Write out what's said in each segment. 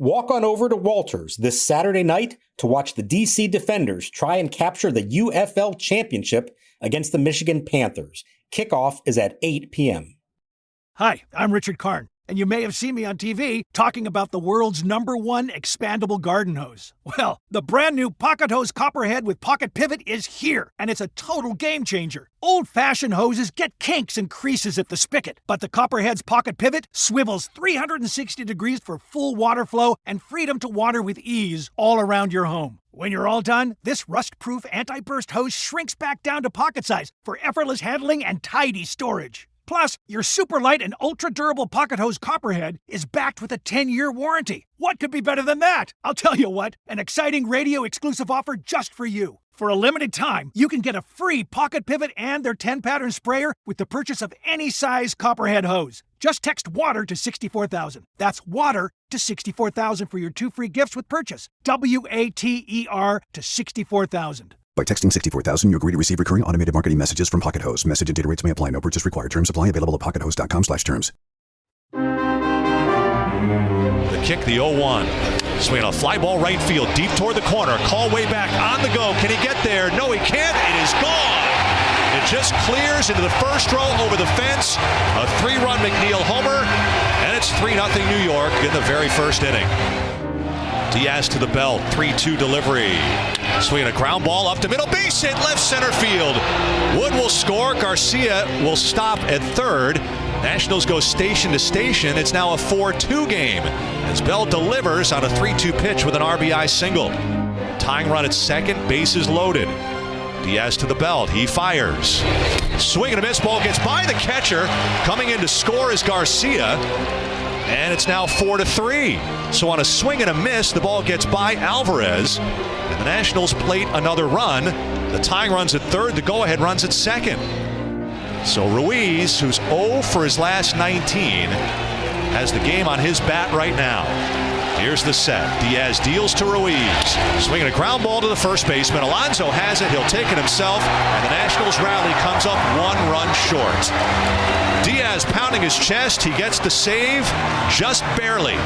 Walk on over to Walters this Saturday night to watch the DC Defenders try and capture the UFL Championship against the Michigan Panthers. Kickoff is at 8 p.m. Hi, I'm Richard Karn, and you may have seen me on TV talking about the world's #1 expandable garden hose. Well, the brand new Pocket Hose Copperhead with Pocket Pivot is here, and it's a total game changer. Old-fashioned hoses get kinks and creases at the spigot, but the Copperhead's Pocket Pivot swivels 360 degrees for full water flow and freedom to water with ease all around your home. When you're all done, this rust-proof anti-burst hose shrinks back down to pocket size for effortless handling and tidy storage. Plus, your super light and ultra-durable Pocket Hose Copperhead is backed with a 10-year warranty. What could be better than that? I'll tell you what, an exciting radio-exclusive offer just for you. For a limited time, you can get a free Pocket Pivot and their 10-pattern sprayer with the purchase of any size Copperhead hose. Just text WATER to 64,000. That's WATER to 64,000 for your 2 free gifts with purchase. WATER to 64,000. By texting 64,000, you agree to receive recurring automated marketing messages from Pocket Hose. Message and data rates may apply. No purchase required. Terms apply. Available at pockethose.com/terms. The kick, the 0-1. Swinging a fly ball right field, deep toward the corner. Call way back, on the go. Can he get there? No, he can't. It is gone. It just clears into the first row over the fence. A 3-run McNeil homer, and it's 3-0 New York in the very first inning. Diaz to the belt, 3-2 delivery. Swinging a ground ball up to middle, base hit, left center field. Wood will score. Garcia will stop at third. Nationals go station to station. It's now a 4-2 game as Bell delivers on a 3-2 pitch with an RBI single. Tying run at second, bases loaded. Diaz to the belt, he fires. Swing and a miss, ball gets by the catcher. Coming in to score is Garcia. And it's now 4-3. So on a swing and a miss, the ball gets by Alvarez. And the Nationals plate another run. The tying run's at third, the go-ahead run's at second. So Ruiz, who's 0 for his last 19, has the game on his bat right now. Here's the set. Diaz deals to Ruiz. Swinging a ground ball to the first baseman. Alonso has it. He'll take it himself. And the Nationals rally comes up 1 run short. Diaz pounding his chest. He gets the save just barely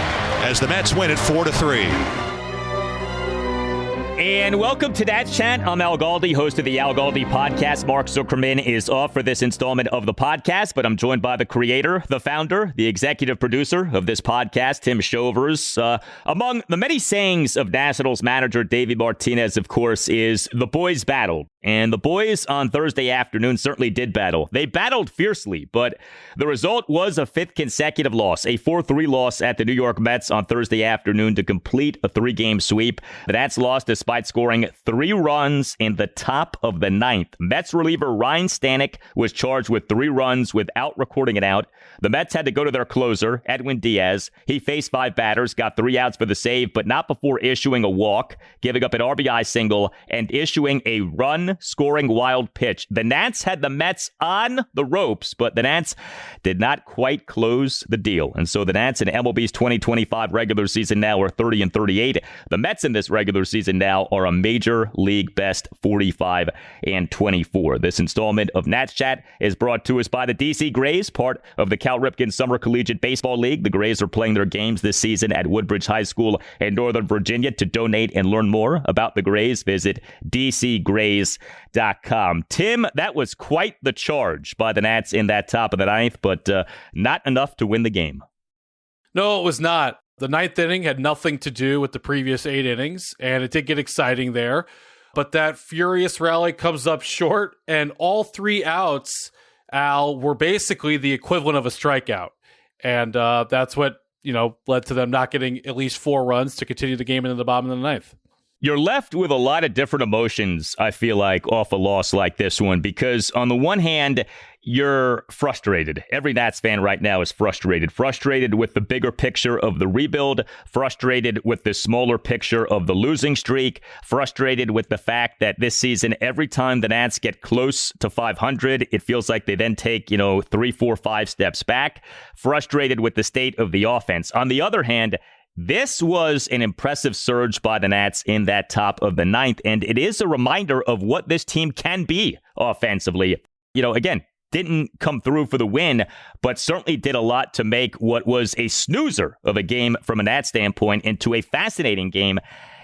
as the Mets win it 4-3. And welcome to That Chat. I'm Al Galdi, host of the Al Galdi podcast. Mark Zuckerman is off for this installment of the podcast, but I'm joined by the creator, the founder, the executive producer of this podcast, Tim Shovers. Among the many sayings of Nationals manager Davey Martinez, of course, is the boys battled. And the boys on Thursday afternoon certainly did battle. They battled fiercely, but the result was a 5th consecutive loss, a 4-3 loss at the New York Mets on Thursday afternoon to complete a 3-game sweep. The Nats lost despite scoring 3 runs in the top of the 9th. Mets reliever Ryan Stanek was charged with 3 runs without recording it out. The Mets had to go to their closer, Edwin Diaz. He faced 5 batters, got 3 outs for the save, but not before issuing a walk, giving up an RBI single, and issuing a run-scoring wild pitch. The Nats had the Mets on the ropes, but the Nats did not quite close the deal. And so the Nats in MLB's 2025 regular season now are 30-38. The Mets in this regular season now are a major league best 45-24. This installment of Nats Chat is brought to us by the DC Grays, part of the Cal Ripken Summer Collegiate Baseball League. The Grays are playing their games this season at Woodbridge High School in Northern Virginia. To donate and learn more about the Grays, visit dcgrays.com. Tim, that was quite the charge by the Nats in that top of the 9th, but not enough to win the game. No, it was not. The 9th inning had nothing to do with the previous 8 innings, and it did get exciting there. But that furious rally comes up short, and all 3 outs, Al, were basically the equivalent of a strikeout. And that's what, led to them not getting at least 4 runs to continue the game into the bottom of the 9th. You're left with a lot of different emotions, I feel like, off a loss like this one, because on the one hand, you're frustrated. Every Nats fan right now is frustrated with the bigger picture of the rebuild, frustrated with the smaller picture of the losing streak, frustrated with the fact that this season, every time the Nats get close to 500, it feels like they then take, 3, 4, 5 steps back, frustrated with the state of the offense. On the other hand, this was an impressive surge by the Nats in that top of the 9th, and it is a reminder of what this team can be offensively. Again, didn't come through for the win, but certainly did a lot to make what was a snoozer of a game from a Nats standpoint into a fascinating game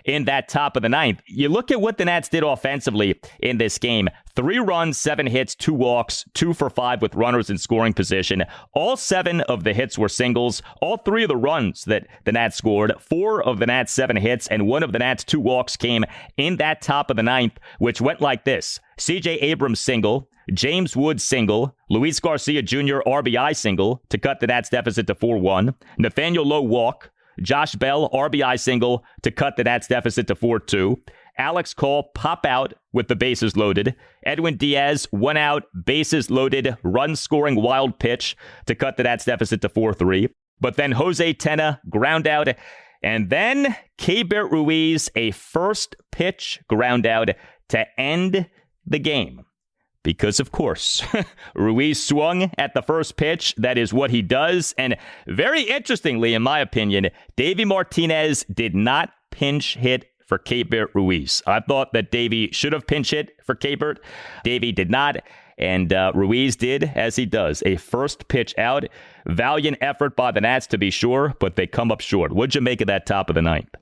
in that top of the ninth. You look at what the Nats did offensively in this game. 3 runs, 7 hits, 2 walks, 2 for 5 with runners in scoring position. All 7 of the hits were singles. All 3 of the runs that the Nats scored, 4 of the Nats' 7 hits, and 1 of the Nats' 2 walks came in that top of the ninth, which went like this. C.J. Abrams single, James Wood single, Luis Garcia Jr. RBI single to cut the Nats deficit to 4-1, Nathaniel Lowe walk, Josh Bell RBI single to cut the Nats deficit to 4-2, Alex Cole pop out with the bases loaded, Edwin Diaz 1 out, bases loaded, run scoring wild pitch to cut the Nats deficit to 4-3, but then Jose Tena ground out, and then Keibert Ruiz a first pitch ground out to end the game. Because, of course, Ruiz swung at the first pitch. That is what he does. And very interestingly, in my opinion, Davey Martinez did not pinch hit for Keibert Ruiz. I thought that Davey should have pinch hit for Keibert. Davey did not. And Ruiz did as he does. A first pitch out. Valiant effort by the Nats, to be sure, but they come up short. What'd you make of that top of the ninth?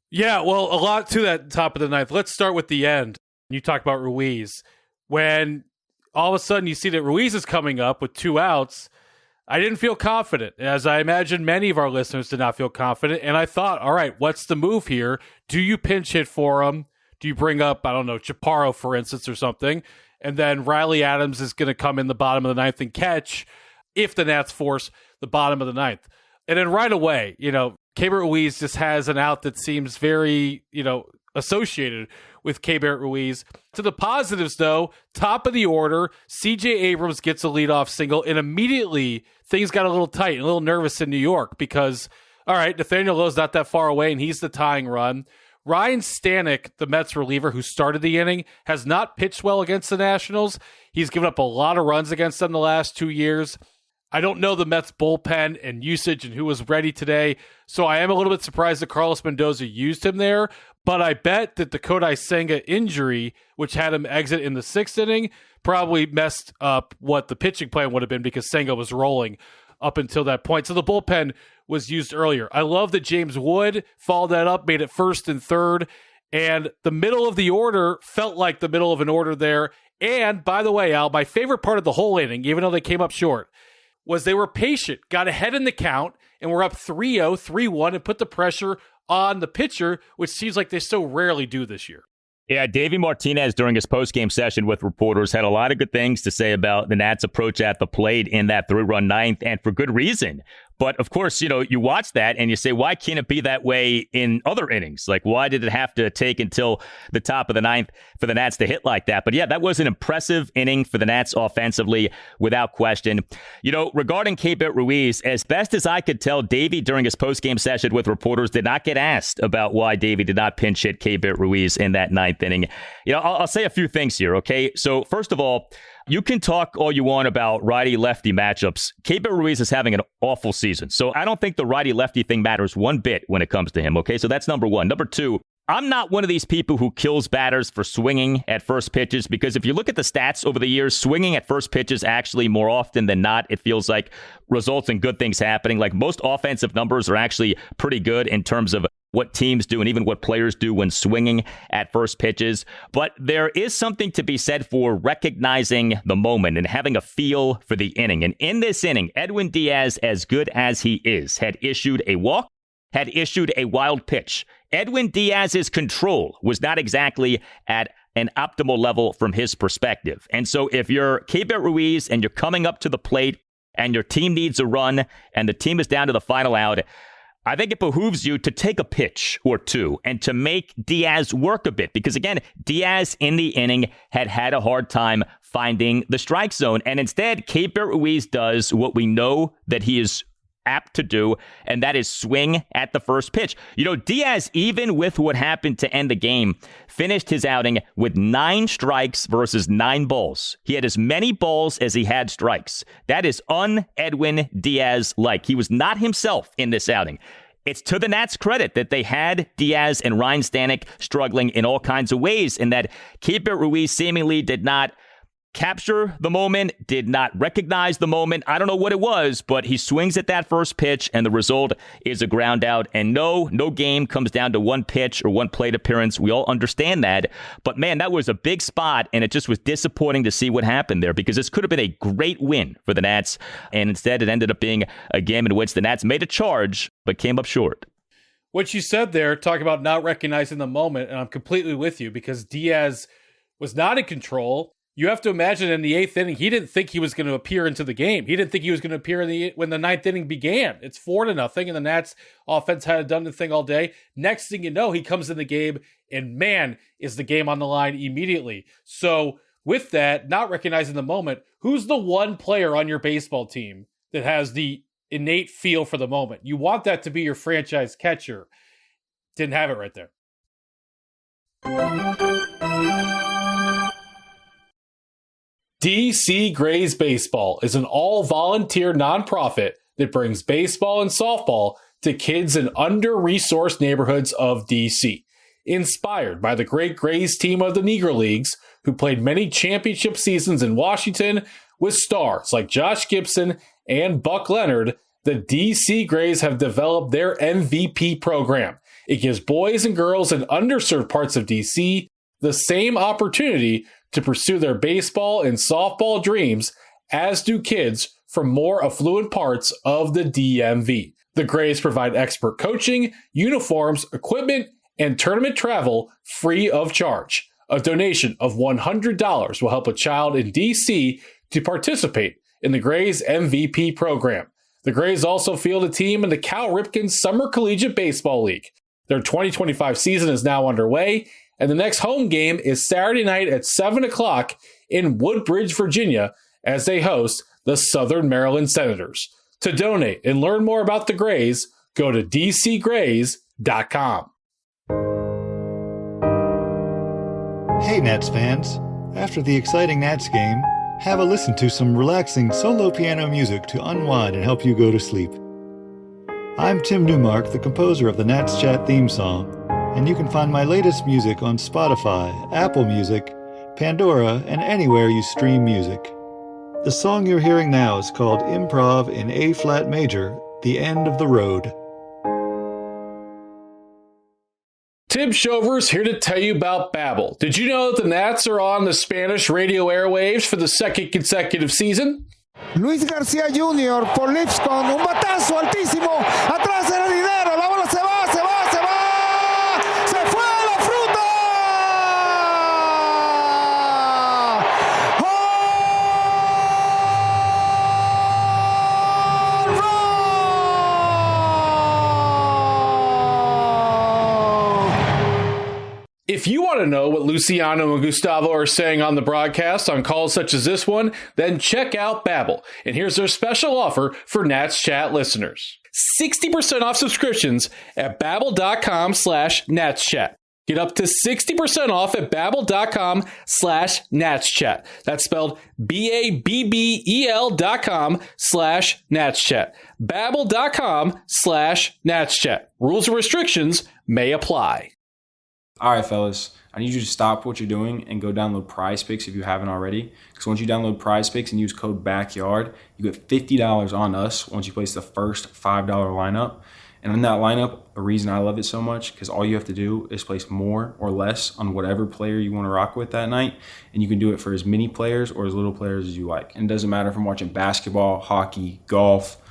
Yeah, well, a lot to that top of the ninth. Let's start with the end. You talked about Ruiz. When all of a sudden you see that Ruiz is coming up with 2 outs, I didn't feel confident, as I imagine many of our listeners did not feel confident. And I thought, all right, what's the move here? Do you pinch hit for him? Do you bring up, I don't know, Chaparro, for instance, or something? And then Riley Adams is going to come in the bottom of the ninth and catch if the Nats force the bottom of the ninth. And then right away, Keibert Ruiz just has an out that seems very, associated with Keibert Ruiz. To the positives, though, top of the order, C.J. Abrams gets a leadoff single, and immediately things got a little tight and a little nervous in New York because, all right, Nathaniel Lowe's not that far away, and he's the tying run. Ryan Stanek, the Mets reliever who started the inning, has not pitched well against the Nationals. He's given up a lot of runs against them the last 2 years. I don't know the Mets bullpen and usage and who was ready today, so I am a little bit surprised that Carlos Mendoza used him there, but I bet that the Kodai Senga injury, which had him exit in the 6th inning, probably messed up what the pitching plan would have been because Senga was rolling up until that point. So the bullpen was used earlier. I love that James Wood followed that up, made it 1st and 3rd, and the middle of the order felt like the middle of an order there. And by the way, Al, my favorite part of the whole inning, even though they came up short, was they were patient, got ahead in the count, and were up 3-0, 3-1, and put the pressure on the pitcher, which seems like they so rarely do this year. Yeah, Davey Martinez during his post-game session with reporters had a lot of good things to say about the Nats' approach at the plate in that 3-run ninth, and for good reason. But, of course, you watch that and you say, why can't it be that way in other innings? Like, why did it have to take until the top of the ninth for the Nats to hit like that? But, yeah, that was an impressive inning for the Nats offensively, without question. Regarding Keibert Ruiz, as best as I could tell, Davey, during his post-game session with reporters, did not get asked about why Davey did not pinch hit Keibert Ruiz in that ninth inning. I'll say a few things here, okay? So, first of all, you can talk all you want about righty-lefty matchups. Keibert Ruiz is having an awful season. So I don't think the righty-lefty thing matters one bit when it comes to him, okay? So that's number one. Number two, I'm not one of these people who kills batters for swinging at first pitches, because if you look at the stats over the years, swinging at first pitches actually more often than not, it feels like results in good things happening. Like most offensive numbers are actually pretty good in terms of what teams do and even what players do when swinging at first pitches. But there is something to be said for recognizing the moment and having a feel for the inning. And in this inning, Edwin Diaz, as good as he is, had issued a walk, had issued a wild pitch. Edwin Diaz's control was not exactly at an optimal level from his perspective. And so if you're Keibert Ruiz and you're coming up to the plate and your team needs a run and the team is down to the final out, I think it behooves you to take a pitch or two and to make Diaz work a bit. Because again, Diaz in the inning had a hard time finding the strike zone. And instead, Keibert Ruiz does what we know that he is apt to do, and that is swing at the first pitch. Diaz, even with what happened to end the game, finished his outing with 9 strikes versus 9 balls. He had as many balls as he had strikes. That is un-Edwin Diaz-like. He was not himself in this outing. It's to the Nats' credit that they had Diaz and Ryan Stanek struggling in all kinds of ways, and that Keibert Ruiz seemingly did not capture the moment, did not recognize the moment. I don't know what it was, but he swings at that first pitch, and the result is a ground out. And no game comes down to one pitch or one plate appearance. We all understand that. But, man, that was a big spot, and it just was disappointing to see what happened there because this could have been a great win for the Nats. And instead, it ended up being a game in which the Nats made a charge but came up short. What you said there, talk about not recognizing the moment, and I'm completely with you because Diaz was not in control. You have to imagine in the 8th inning, he didn't think he was going to appear into the game. He didn't think he was going to appear when the 9th inning began. It's 4-0, and the Nats offense hadn't done the thing all day. Next thing you know, he comes in the game, and man, is the game on the line immediately. So with that, not recognizing the moment, who's the one player on your baseball team that has the innate feel for the moment? You want that to be your franchise catcher. Didn't have it right there. DC Grays Baseball is an all-volunteer nonprofit that brings baseball and softball to kids in under-resourced neighborhoods of DC. Inspired by the great Grays team of the Negro Leagues, who played many championship seasons in Washington with stars like Josh Gibson and Buck Leonard, the DC Grays have developed their MVP program. It gives boys and girls in underserved parts of DC the same opportunity to pursue their baseball and softball dreams as do kids from more affluent parts of the DMV. The Grays provide expert coaching, uniforms, equipment, and tournament travel free of charge. A donation of $100 will help a child in DC to participate in the Grays MVP program. The Grays also field a team in the Cal Ripken Summer Collegiate Baseball League. Their 2025 season is now underway, and the next home game is Saturday night at 7 o'clock in Woodbridge, Virginia, as they host the Southern Maryland Senators. To donate and learn more about the Grays, go to dcgrays.com. Hey Nats fans, after the exciting Nats game, have a listen to some relaxing solo piano music to unwind and help you go to sleep. I'm Tim Newmark, the composer of the Nats Chat theme song, and you can find my latest music on Spotify, Apple Music, Pandora, and anywhere you stream music. The song you're hearing now is called Improv in A-flat major, The End of the Road. Tim Shover's here to tell you about Babbel. Did you know that the Nats are on the Spanish radio airwaves for the second consecutive season? Luis García Jr. por Lipscomb, un batazo altísimo, atrás el dinero, la bola se va, se va, se va, se fue a la fruta. If you want to know what Luciano and Gustavo are saying on the broadcast on calls such as this one, then check out Babbel. And here's their special offer for Nats Chat listeners. 60% off subscriptions at babbel.com/natschat. Get up to 60% off at babbel.com/natschat. That's spelled BABBEL.com/natschat. Babbel.com/natschat. Rules and restrictions may apply. All right, fellas, I need you to stop what you're doing and go download Prize Picks if you haven't already. Because once you download Prize Picks and use code BACKYARD, you get $50 on us once you place the first $5 lineup. And in that lineup, the reason I love it so much, because all you have to do is place more or less on whatever player you want to rock with that night. And you can do it for as many players or as little players as you like. And it doesn't matter if I'm watching basketball, hockey, golf,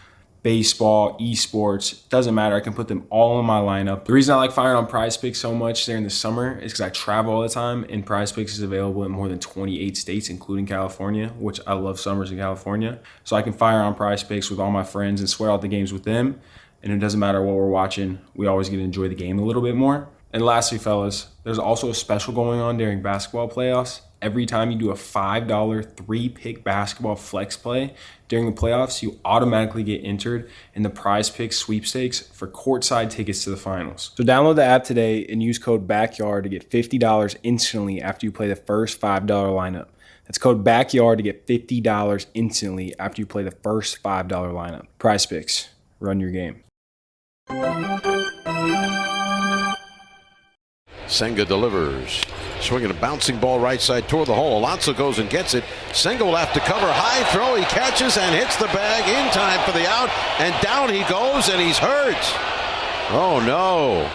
baseball, esports, doesn't matter. I can put them all in my lineup. The reason I like firing on Prize Picks so much during the summer is because I travel all the time, and Prize Picks is available in more than 28 states, including California, which I love summers in California. So I can fire on Prize Picks with all my friends and swear out the games with them. And it doesn't matter what we're watching, we always get to enjoy the game a little bit more. And lastly, fellas, there's also a special going on during basketball playoffs. Every time you do a $5 3-pick basketball flex play during the playoffs, you automatically get entered in the Prize Picks sweepstakes for courtside tickets to the finals. So download the app today and use code BACKYARD to get $50 instantly after you play the first $5 lineup. That's code BACKYARD to get $50 instantly after you play the first $5 lineup. Prize Picks, run your game. Senga delivers. Swinging a bouncing ball right side toward the hole. Alonso goes and gets it. Senga will have to cover. High throw. He catches and hits the bag in time for the out. And down he goes, and he's hurt. Oh, no.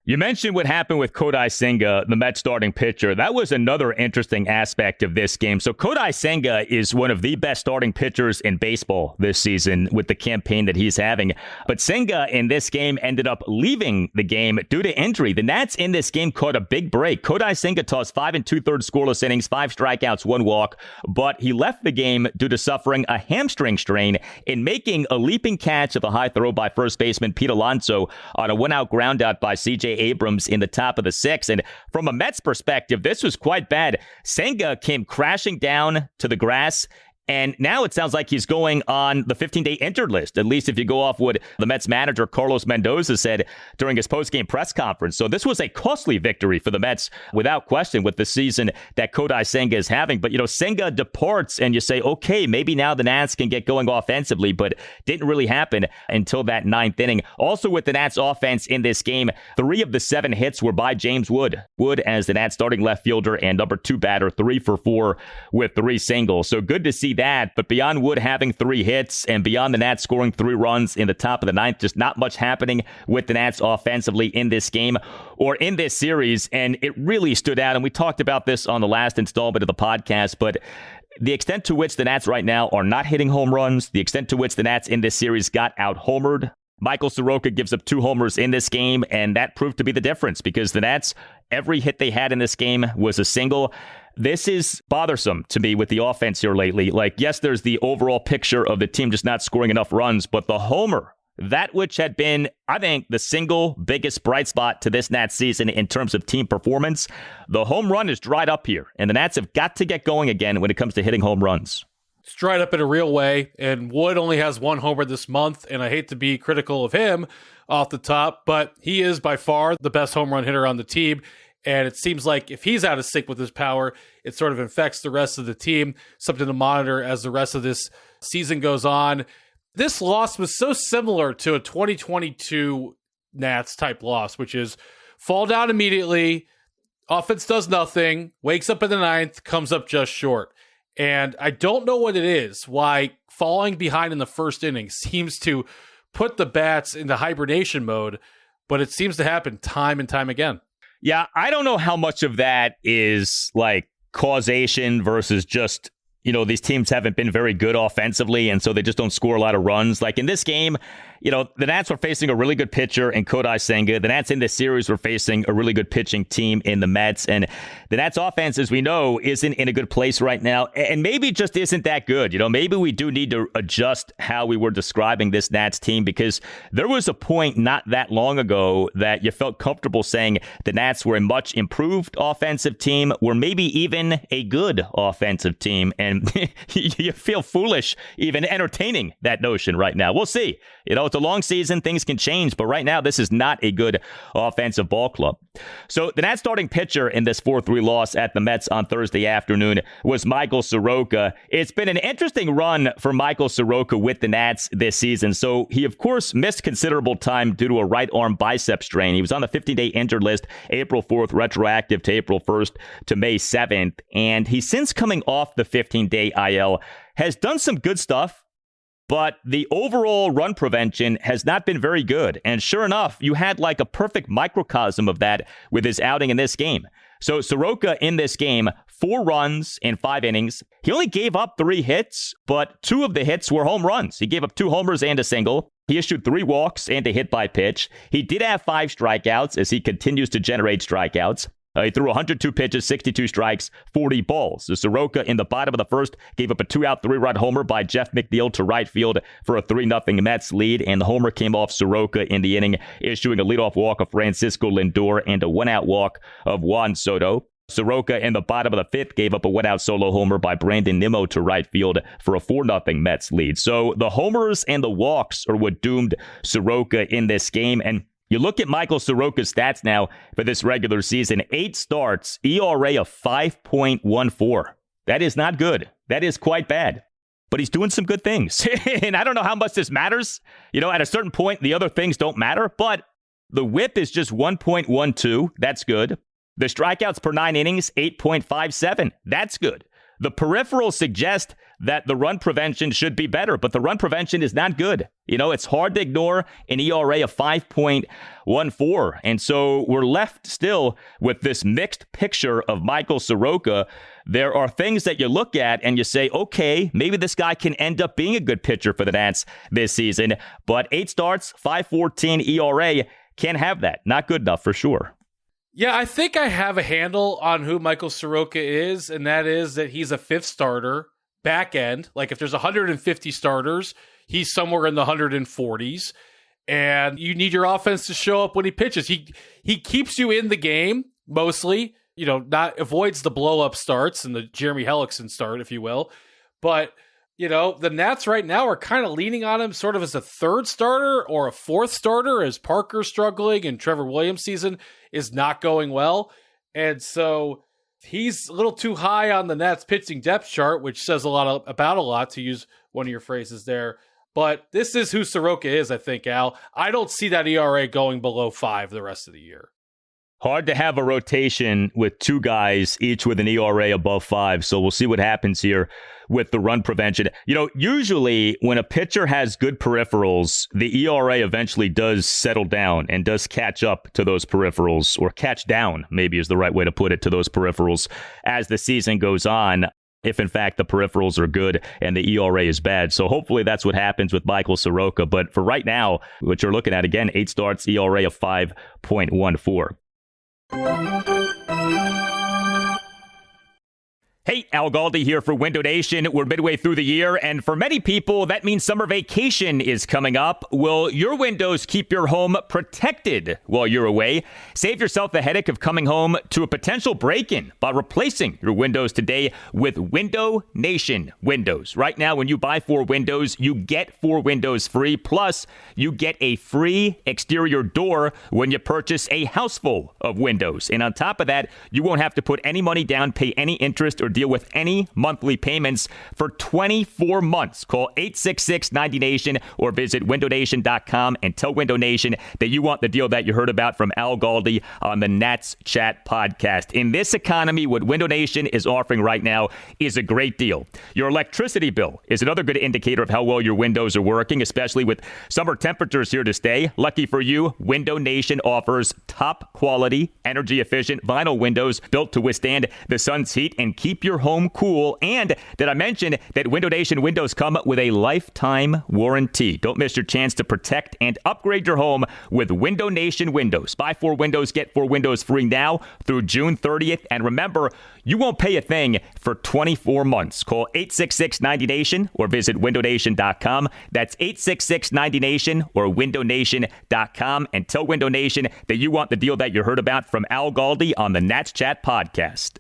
You mentioned what happened with Kodai Senga, the Mets starting pitcher. That was another interesting aspect of this game. So Kodai Senga is one of the best starting pitchers in baseball this season with the campaign that he's having. But Senga in this game ended up leaving the game due to injury. The Nats in this game caught a big break. Kodai Senga tossed 5 2/3 scoreless innings, 5 strikeouts, 1 walk, but he left the game due to suffering a hamstring strain in making a leaping catch of a high throw by first baseman Pete Alonso on a 1-out groundout by C.J. Abrams in the top of the 6th. And from a Mets perspective, this was quite bad. Senga came crashing down to the grass, and now it sounds like he's going on the 15-day injured list, at least if you go off what the Mets manager Carlos Mendoza said during his post-game press conference. So this was a costly victory for the Mets, without question, with the season that Kodai Senga is having. But, Senga departs, and you say, okay, maybe now the Nats can get going offensively, but didn't really happen until that 9th inning. Also with the Nats offense in this game, 3 of the 7 hits were by James Wood. Wood as the Nats starting left fielder and number 2 batter, 3 for 4 with 3 singles. So good to see that, but beyond Wood having 3 hits and beyond the Nats scoring 3 runs in the top of the 9th, just not much happening with the Nats offensively in this game or in this series, and it really stood out, and we talked about this on the last installment of the podcast, but the extent to which the Nats right now are not hitting home runs, the extent to which the Nats in this series got out-homered. Michael Soroka gives up 2 homers in this game, and that proved to be the difference because the Nats, every hit they had in this game was a single. This is bothersome to me with the offense here lately. Yes, there's the overall picture of the team just not scoring enough runs, but the homer, that which had been, I think, the single biggest bright spot to this Nats season in terms of team performance, the home run is dried up here, and the Nats have got to get going again when it comes to hitting home runs. It's dried up in a real way, and Wood only has 1 homer this month, and I hate to be critical of him off the top, but he is by far the best home run hitter on the team, and it seems like if he's out of sync with his power, it sort of infects the rest of the team, something to monitor as the rest of this season goes on. This loss was so similar to a 2022 Nats type loss, which is fall down immediately, offense does nothing, wakes up in the 9th, comes up just short. And I don't know what it is, why falling behind in the first inning seems to put the bats into hibernation mode, but it seems to happen time and time again. Yeah, I don't know how much of that is causation versus just, these teams haven't been very good offensively, and so they just don't score a lot of runs. In this game, the Nats were facing a really good pitcher in Kodai Senga. The Nats in this series were facing a really good pitching team in the Mets. And the Nats offense, as we know, isn't in a good place right now. And maybe just isn't that good. Maybe we do need to adjust how we were describing this Nats team, because there was a point not that long ago that you felt comfortable saying the Nats were a much improved offensive team, or maybe even a good offensive team. And you feel foolish even entertaining that notion right now. We'll see. It's a long season. Things can change. But right now, this is not a good offensive ball club. So the Nats starting pitcher in this 4-3 loss at the Mets on Thursday afternoon was Michael Soroka. It's been an interesting run for Michael Soroka with the Nats this season. So he, of course, missed considerable time due to a right arm bicep strain. He was on the 15-day injured list April 4th, retroactive to April 1st to May 7th. And he's since coming off the 15-day IL, has done some good stuff, but the overall run prevention has not been very good. And sure enough, you had a perfect microcosm of that with his outing in this game. So Soroka in this game, 4 runs in 5 innings. He only gave up 3 hits, but 2 of the hits were home runs. He gave up 2 homers and a single. He issued 3 walks and a hit by pitch. He did have 5 strikeouts as he continues to generate strikeouts. He threw 102 pitches, 62 strikes, 40 balls. So Soroka in the bottom of the first gave up a 2-out, 3-run homer by Jeff McNeil to right field for a 3-0 Mets lead. And the homer came off Soroka in the inning, issuing a leadoff walk of Francisco Lindor and a 1-out walk of Juan Soto. Soroka in the bottom of the 5th gave up a 1-out solo homer by Brandon Nimmo to right field for a 4-0 Mets lead. So the homers and the walks are what doomed Soroka in this game. And you look at Michael Soroka's stats now for this regular season, 8 starts, ERA of 5.14. That is not good. That is quite bad. But he's doing some good things. And I don't know how much this matters. At a certain point, the other things don't matter. But the whip is just 1.12. That's good. The strikeouts per 9 innings, 8.57. That's good. The peripherals suggest that the run prevention should be better, but the run prevention is not good. You know, it's hard to ignore an ERA of 5.14. And so we're left still with this mixed picture of Michael Soroka. There are things that you look at and you say, okay, maybe this guy can end up being a good pitcher for the Nats this season. But 8 starts, 5.14 ERA, can't have that. Not good enough for sure. Yeah, I think I have a handle on who Michael Soroka is, and that is that he's a 5th starter, back end. Like if there's 150 starters, he's somewhere in the 140s, and you need your offense to show up when he pitches. He keeps you in the game mostly, you know, not avoids the blow-up starts and the Jeremy Hellickson start, if you will. But, you know, the Nats right now are kind of leaning on him sort of as a 3rd starter or a 4th starter as Parker's struggling and Trevor Williams' season is not going well. And so he's a little too high on the Nats pitching depth chart, which says about a lot, to use one of your phrases there. But this is who Soroka is, I think, Al. I don't see that ERA going below 5 the rest of the year. Hard to have a rotation with 2 guys, each with an ERA above 5. So we'll see what happens here with the run prevention. You know, usually when a pitcher has good peripherals, the ERA eventually does settle down and does catch up to those peripherals, or catch down, maybe is the right way to put it, to those peripherals as the season goes on, if in fact the peripherals are good and the ERA is bad. So hopefully that's what happens with Michael Soroka. But for right now, what you're looking at, again, 8 starts, ERA of 5.14. Hey, Al Galdi here for Window Nation. We're midway through the year, and for many people, that means summer vacation is coming up. Will your windows keep your home protected while you're away? Save yourself the headache of coming home to a potential break-in by replacing your windows today with Window Nation windows. Right now, when you buy 4 windows, you get 4 windows free, plus you get a free exterior door when you purchase a house full of windows. And on top of that, you won't have to put any money down, pay any interest, or deal with any monthly payments for 24 months. Call 866-90-NATION or visit windownation.com and tell Window Nation that you want the deal that you heard about from Al Galdi on the Nats Chat podcast. In this economy, what Window Nation is offering right now is a great deal. Your electricity bill is another good indicator of how well your windows are working, especially with summer temperatures here to stay. Lucky for you, Window Nation offers top quality, energy efficient vinyl windows built to withstand the sun's heat and keep your home cool. And did I mention that Window Nation windows come with a lifetime warranty? Don't miss your chance to protect and upgrade your home with Window Nation windows. Buy 4 windows, get 4 windows free now through June 30th. And remember, you won't pay a thing for 24 months. Call 866-90-NATION or visit windownation.com. That's 866-90-NATION or windownation.com, and tell Window Nation that you want the deal that you heard about from Al Galdi on the Nats Chat podcast.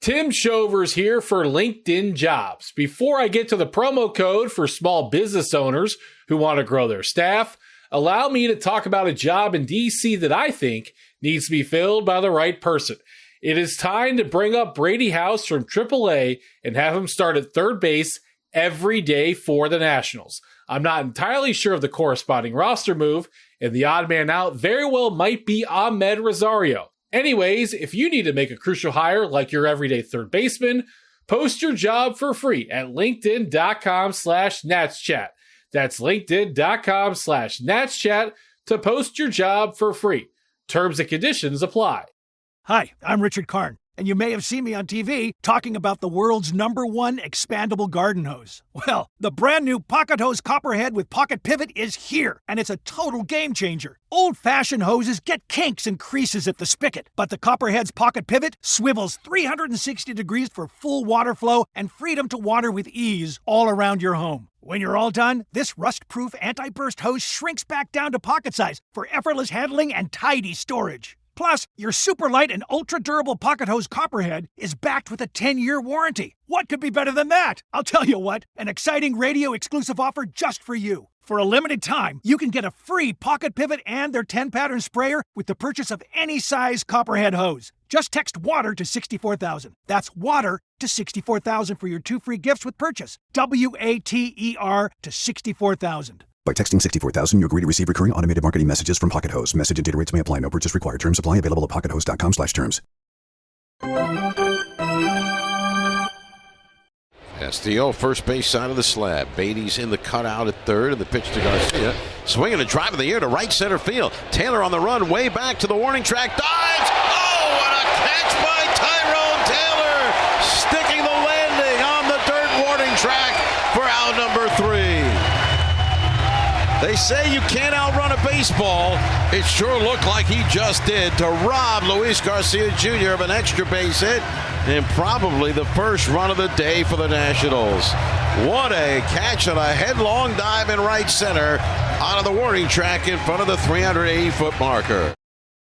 Tim Shovers here for LinkedIn Jobs. Before I get to the promo code for small business owners who want to grow their staff, allow me to talk about a job in DC that I think needs to be filled by the right person. It is time to bring up Brady House from AAA and have him start at third base every day for the Nationals. I'm not entirely sure of the corresponding roster move, and the odd man out very well might be Ahmed Rosario. Anyways, if you need to make a crucial hire like your everyday third baseman, post your job for free at linkedin.com/NatsChat. That's linkedin.com/NatsChat to post your job for free. Terms and conditions apply. Hi, I'm Richard Karn, and you may have seen me on TV talking about the world's #1 expandable garden hose. Well, the brand new Pocket Hose Copperhead with Pocket Pivot is here, and it's a total game changer. Old-fashioned hoses get kinks and creases at the spigot, but the Copperhead's Pocket Pivot swivels 360 degrees for full water flow and freedom to water with ease all around your home. When you're all done, this rust-proof anti-burst hose shrinks back down to pocket size for effortless handling and tidy storage. Plus, your super light and ultra-durable Pocket Hose Copperhead is backed with a 10-year warranty. What could be better than that? I'll tell you what, an exciting radio-exclusive offer just for you. For a limited time, you can get a free Pocket Pivot and their 10-pattern sprayer with the purchase of any size Copperhead hose. Just text WATER to 64,000. That's WATER to 64,000 for your 2 free gifts with purchase. WATER to 64,000. By texting 64000, you agree to receive recurring automated marketing messages from Pocket Host. Message and data rates may apply. No purchase required. Terms apply. Available at pockethost.com/terms. Castillo, first base side of the slab. Beatty's in the cutout at third, and the pitch to Garcia. Swinging a drive in the air to right center field. Taylor on the run, way back to the warning track. Dives! Oh, what a catch by Tyrone Taylor! Sticking the landing on the dirt warning track for out number 3. They say you can't outrun a baseball. It sure looked like he just did to rob Luis Garcia Jr. of an extra base hit and probably the first run of the day for the Nationals. What a catch and a headlong dive in right center out of the warning track in front of the 380-foot marker.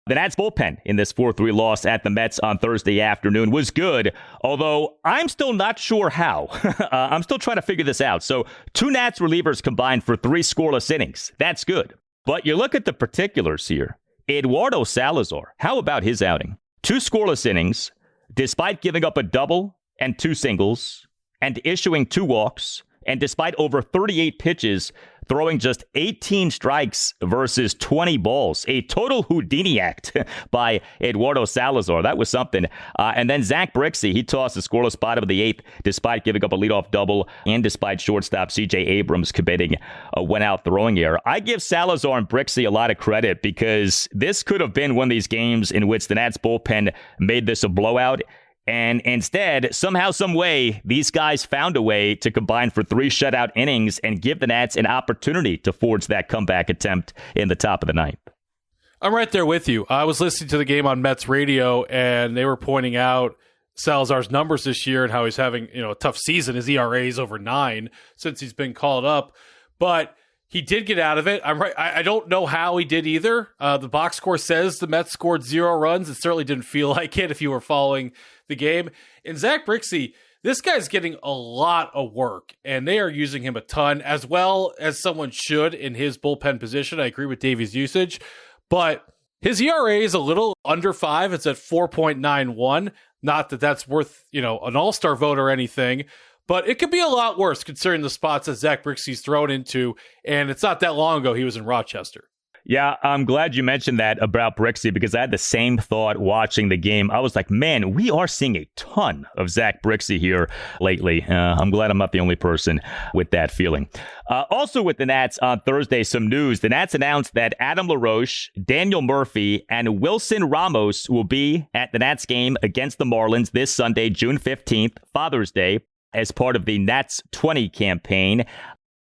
The Nats bullpen in this 4-3 loss at the Mets on Thursday afternoon was good, although I'm still not sure how. I'm still trying to figure this out. So 2 Nats relievers combined for 3 scoreless innings. That's good. But you look at the particulars here. Eduardo Salazar, how about his outing? 2 scoreless innings, despite giving up a double and 2 singles and issuing 2 walks, and despite over 38 pitches, throwing just 18 strikes versus 20 balls. A total Houdini act by Eduardo Salazar. That was something. And then Zach Brixey, he tossed the scoreless bottom of the 8th, despite giving up a leadoff double and despite shortstop C.J. Abrams committing a went-out throwing error. I give Salazar and Brixey a lot of credit because this could have been one of these games in which the Nats bullpen made this a blowout. And instead, somehow, some way, these guys found a way to combine for 3 shutout innings and give the Nats an opportunity to forge that comeback attempt in the top of the 9th. I'm right there with you. I was listening to the game on Mets radio, and they were pointing out Salazar's numbers this year and how he's having a tough season. His ERA is over 9 since he's been called up. But he did get out of it. I'm right. I don't know how he did either. The box score says the Mets scored 0 runs. It certainly didn't feel like it if you were following the game. And Zach Brixey, this guy's getting a lot of work, and they are using him a ton, as well as someone should in his bullpen position. I agree with Davey's usage, but his ERA is a little under 5. It's at 4.91. Not that that's worth, an all-star vote or anything, but it could be a lot worse considering the spots that Zach Brixey's thrown into, and it's not that long ago he was in Rochester. Yeah, I'm glad you mentioned that about Brixey because I had the same thought watching the game. I was like, man, we are seeing a ton of Zach Brixey here lately. I'm glad I'm not the only person with that feeling. Also with the Nats on Thursday, some news. The Nats announced that Adam LaRoche, Daniel Murphy, and Wilson Ramos will be at the Nats game against the Marlins this Sunday, June 15th, Father's Day, as part of the Nats 20 campaign.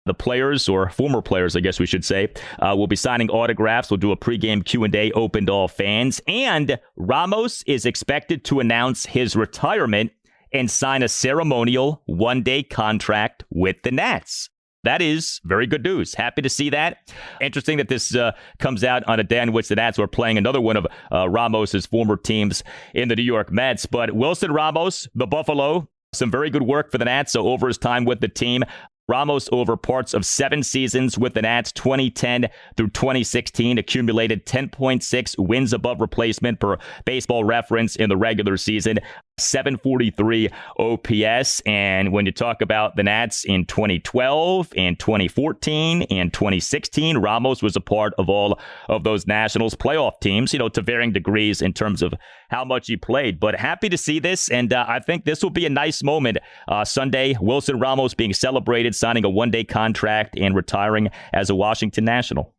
The players, or former players, I guess we should say, will be signing autographs. We'll do a pregame Q&A open to all fans. And Ramos is expected to announce his retirement and sign a ceremonial one-day contract with the Nats. That is very good news. Happy to see that. Interesting that this comes out on a day in which the Nats were playing another one of Ramos's former teams in the New York Mets. But Wilson Ramos, the Buffalo, some very good work for the Nats. So over his time with the team, Ramos, over parts of 7 seasons with the Nats, 2010 through 2016, accumulated 10.6 wins above replacement per Baseball Reference in the regular season, 743 OPS. And when you talk about the Nats in 2012 and 2014 and 2016, Ramos was a part of all of those Nationals playoff teams, to varying degrees in terms of how much he played. But happy to see this, and I think this will be a nice moment. Sunday, Wilson Ramos being celebrated, signing a one-day contract and retiring as a Washington National.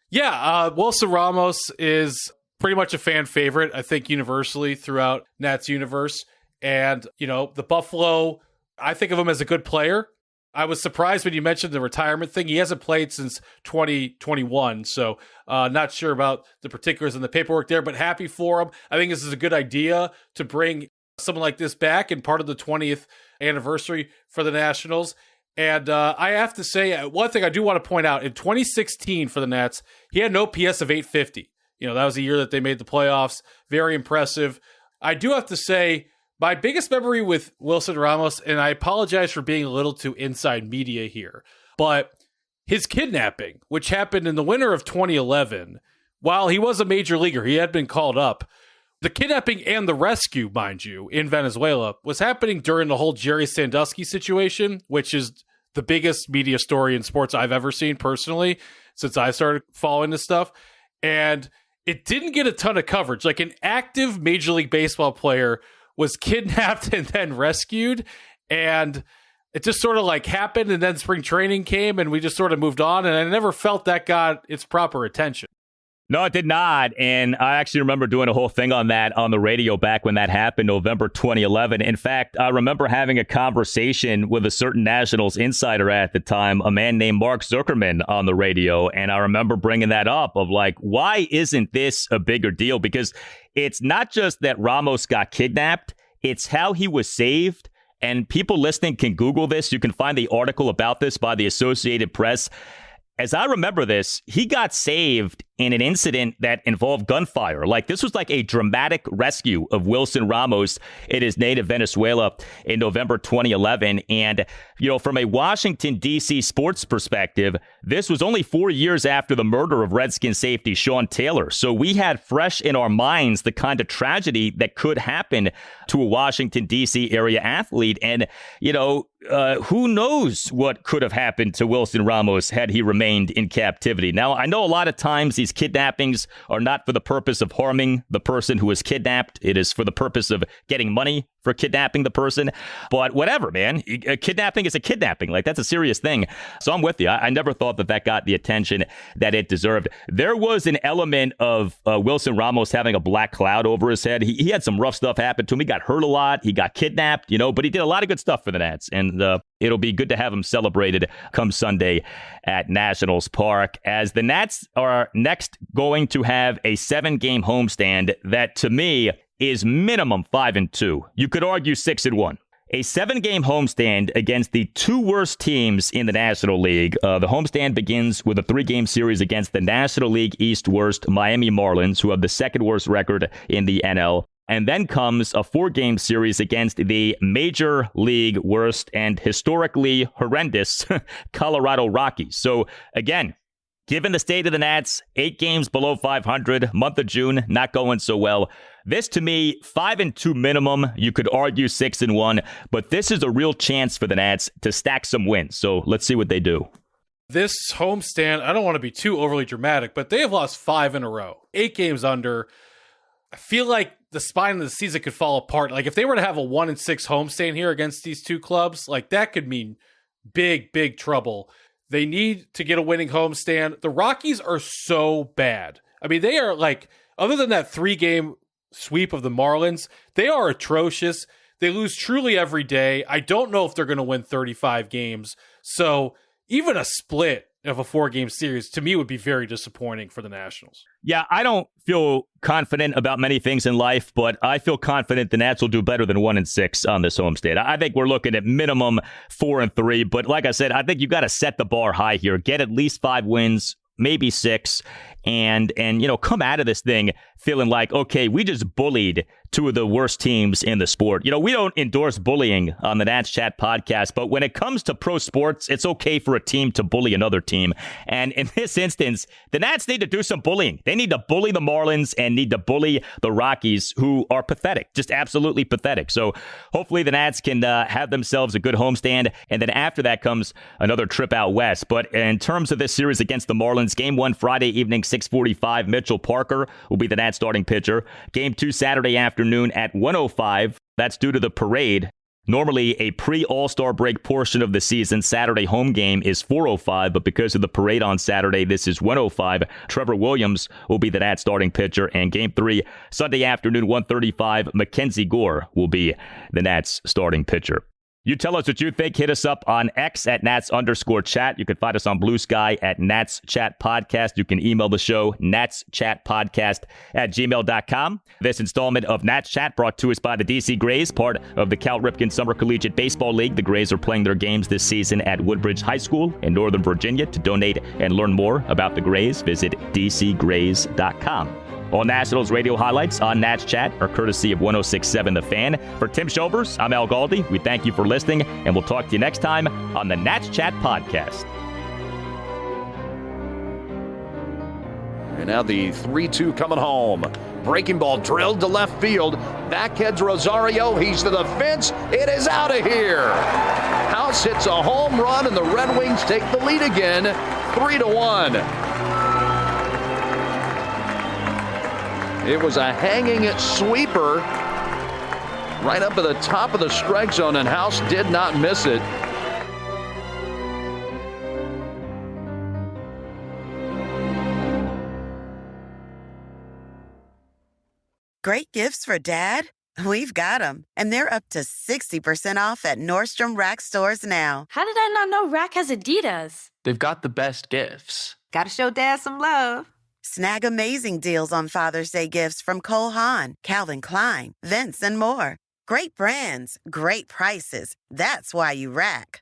Yeah, Wilson Ramos is pretty much a fan favorite, I think, universally throughout Nats universe. And, the Buffalo, I think of him as a good player. I was surprised when you mentioned the retirement thing. He hasn't played since 2021, so not sure about the particulars and the paperwork there, but happy for him. I think this is a good idea to bring someone like this back and part of the 20th anniversary for the Nationals. And I have to say, one thing I do want to point out, in 2016 for the Nats, he had an OPS of 850. That was the year that they made the playoffs. Very impressive. I do have to say, my biggest memory with Wilson Ramos, and I apologize for being a little too inside media here, but his kidnapping, which happened in the winter of 2011, while he was a major leaguer, he had been called up. The kidnapping and the rescue, mind you, in Venezuela was happening during the whole Jerry Sandusky situation, which is the biggest media story in sports I've ever seen personally since I started following this stuff. And it didn't get a ton of coverage. Like, an active Major League Baseball player was kidnapped and then rescued. And it just sort of like happened. And then spring training came and we just sort of moved on. And I never felt that got its proper attention. No, it did not. And I actually remember doing a whole thing on that on the radio back when that happened, November 2011. In fact, I remember having a conversation with a certain Nationals insider at the time, a man named Mark Zuckerman, on the radio. And I remember bringing that up of like, why isn't this a bigger deal? Because it's not just that Ramos got kidnapped, it's how he was saved. And people listening can Google this. You can find the article about this by the Associated Press. As I remember this, he got saved in an incident that involved gunfire. Like, this was like a dramatic rescue of Wilson Ramos in his native Venezuela in November 2011. And, you know, from a Washington, D.C. sports perspective, this was only 4 years after the murder of Redskins safety Sean Taylor. So we had fresh in our minds the kind of tragedy that could happen to a Washington, D.C. area athlete. And, you know, who knows what could have happened to Wilson Ramos had he remained in captivity. Now, I know a lot of times these kidnappings are not for the purpose of harming the person who is kidnapped. It is for the purpose of getting money for kidnapping the person. But whatever, man. A kidnapping is a kidnapping. Like, that's a serious thing. So I'm with you. I never thought that got the attention that it deserved. There was an element of Wilson Ramos having a black cloud over his head. He had some rough stuff happen to him. He got hurt a lot. He got kidnapped, you know, but he did a lot of good stuff for the Nats. And it'll be good to have him celebrated come Sunday at Nationals Park, as the Nats are next going to have a 7-game homestand that, to me, is minimum 5-2. You could argue 6-1. A 7-game homestand against the 2 worst teams in the National League. The homestand begins with a 3-game series against the National League East worst Miami Marlins, who have the 2nd worst record in the NL. And then comes a 4-game series against the Major League worst and historically horrendous Colorado Rockies. So, again, given the state of the Nats, 8 games below 500, month of June, not going so well. This, to me, 5-2 minimum. You could argue 6-1, but this is a real chance for the Nats to stack some wins. So let's see what they do. This homestand, I don't want to be too overly dramatic, but they have lost 5 in a row, 8 games under. I feel like the spine of the season could fall apart. Like, if they were to have a 1-6 homestand here against these 2 clubs, like, that could mean big, big trouble. They need to get a winning homestand. The Rockies are so bad. I mean, they are like, other than that 3-game sweep of the Marlins, they are atrocious. They lose truly every day. I don't know if they're going to win 35 games. So even a split of a 4-game series, to me, would be very disappointing for the Nationals. Yeah, I don't feel confident about many things in life, but I feel confident the Nats will do better than 1-6 on this homestand. I think we're looking at minimum 4-3, but like I said, I think you got to set the bar high here. Get at least 5 wins, maybe 6, and you know, come out of this thing feeling like, okay, we just bullied 2 of the worst teams in the sport. You know, we don't endorse bullying on the Nats Chat podcast, but when it comes to pro sports, it's okay for a team to bully another team. And in this instance, the Nats need to do some bullying. They need to bully the Marlins and need to bully the Rockies, who are pathetic, just absolutely pathetic. So hopefully the Nats can have themselves a good homestand. And then after that comes another trip out west. But in terms of this series against the Marlins, Game 1 Friday evening, 6:45, Mitchell Parker will be the Nats starting pitcher. Game 2 Saturday afternoon at 1:05. That's due to the parade. Normally a pre-All-Star break portion of the season, Saturday home game is 4:05, but because of the parade on Saturday, this is 1:05. Trevor Williams will be the Nats starting pitcher. And Game 3 Sunday afternoon, 1:35, Mackenzie Gore will be the Nats starting pitcher. You tell us what you think. Hit us up on X at Nats_chat. You can find us on Blue Sky at Nats Chat Podcast. You can email the show, natschatpodcast@gmail.com. This installment of Nats Chat brought to us by the DC Grays, part of the Cal Ripken Summer Collegiate Baseball League. The Grays are playing their games this season at Woodbridge High School in Northern Virginia. To donate and learn more about the Grays, visit dcgrays.com. All Nationals radio highlights on Nats Chat are courtesy of 106.7 The Fan. For Tim Shovers, I'm Al Galdi. We thank you for listening, and we'll talk to you next time on the Nats Chat Podcast. And now the 3-2 coming home. Breaking ball drilled to left field. Backheads Rosario. He's to the fence. It is out of here. How Ramos hits a home run, and the Red Wings take the lead again, 3-1. It was a hanging sweeper right up at the top of the strike zone, and House did not miss it. Great gifts for Dad? We've got them, and they're up to 60% off at Nordstrom Rack stores now. How did I not know Rack has Adidas? They've got the best gifts. Gotta show Dad some love. Snag amazing deals on Father's Day gifts from Cole Haan, Calvin Klein, Vince, and more. Great brands, great prices. That's why you Rack.